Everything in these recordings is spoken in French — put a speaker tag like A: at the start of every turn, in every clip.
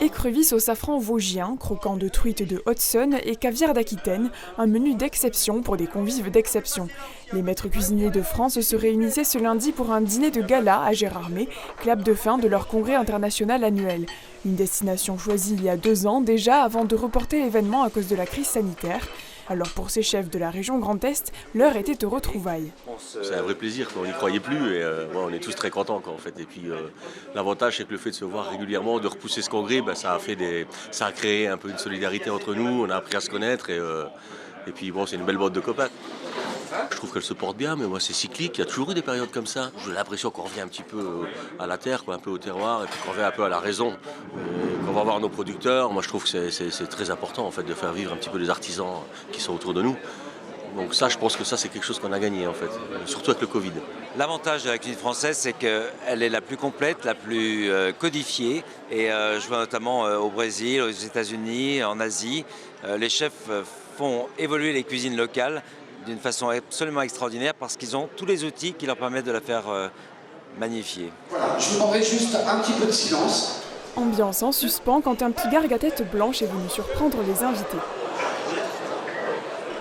A: Écrevisses au safran vosgien, croquants de truite de Haute-Saône et caviar d'Aquitaine, un menu d'exception pour des convives d'exception. Les maîtres cuisiniers de France se réunissaient ce lundi pour un dîner de gala à Gérardmer, clap de fin de leur congrès international annuel. Une destination choisie il y a 2 ans déjà avant de reporter l'événement à cause de la crise sanitaire. Alors pour ces chefs de la région Grand Est, l'heure était aux retrouvaires.
B: C'est un vrai plaisir, on n'y croyait plus et on est tous très contents en fait. Et puis l'avantage c'est que le fait de se voir régulièrement, de repousser ce congrès, ça a créé un peu une solidarité entre nous, on a appris à se connaître et puis bon, c'est une belle bande de copains. Je trouve qu'elle se porte bien, mais moi c'est cyclique, il y a toujours eu des périodes comme ça. J'ai l'impression qu'on revient un petit peu à la terre, un peu au terroir, et puis qu'on revient un peu à la raison. Qu'on va voir nos producteurs, moi je trouve que c'est très important en fait, de faire vivre un petit peu les artisans qui sont autour de nous. Donc ça, je pense que ça c'est quelque chose qu'on a gagné en fait, surtout avec le Covid.
C: L'avantage de la cuisine française, c'est qu'elle est la plus complète, la plus codifiée. Et je vois notamment au Brésil, aux États-Unis, en Asie, les chefs font évoluer les cuisines locales d'une façon absolument extraordinaire parce qu'ils ont tous les outils qui leur permettent de la faire magnifier.
D: Voilà, je vous demanderai juste un petit peu de silence.
A: Ambiance en suspens quand un petit gargue à tête blanche est venu surprendre les invités.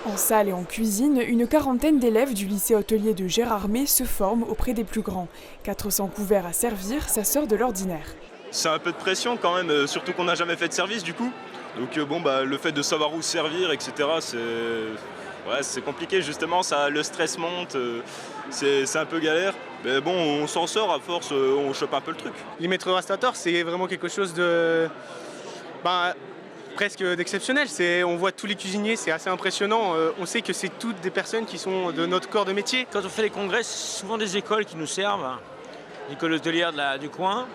A: En salle et en cuisine, une quarantaine d'élèves du lycée hôtelier de Gérardmer se forment auprès des plus grands. 400 couverts à servir, ça sort de l'ordinaire.
E: C'est un peu de pression quand même, surtout qu'on n'a jamais fait de service du coup. Donc le fait de savoir où servir, etc., c'est compliqué justement, le stress monte, c'est un peu galère. Mais bon, on s'en sort à force, on chope un peu le truc.
F: Les maîtres restaurateurs, c'est vraiment quelque chose de presque d'exceptionnel. On voit tous les cuisiniers, c'est assez impressionnant. On sait que c'est toutes des personnes qui sont de notre corps de métier.
G: Quand on fait les congrès, c'est souvent des écoles qui nous servent, l'école hôtelière du coin.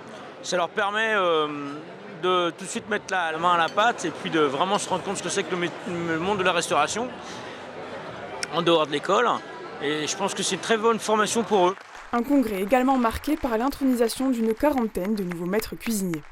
G: Ça leur permet de tout de suite mettre la main à la pâte et puis de vraiment se rendre compte ce que c'est que le monde de la restauration en dehors de l'école. Et je pense que c'est une très bonne formation pour eux.
A: Un congrès également marqué par l'intronisation d'une quarantaine de nouveaux maîtres cuisiniers.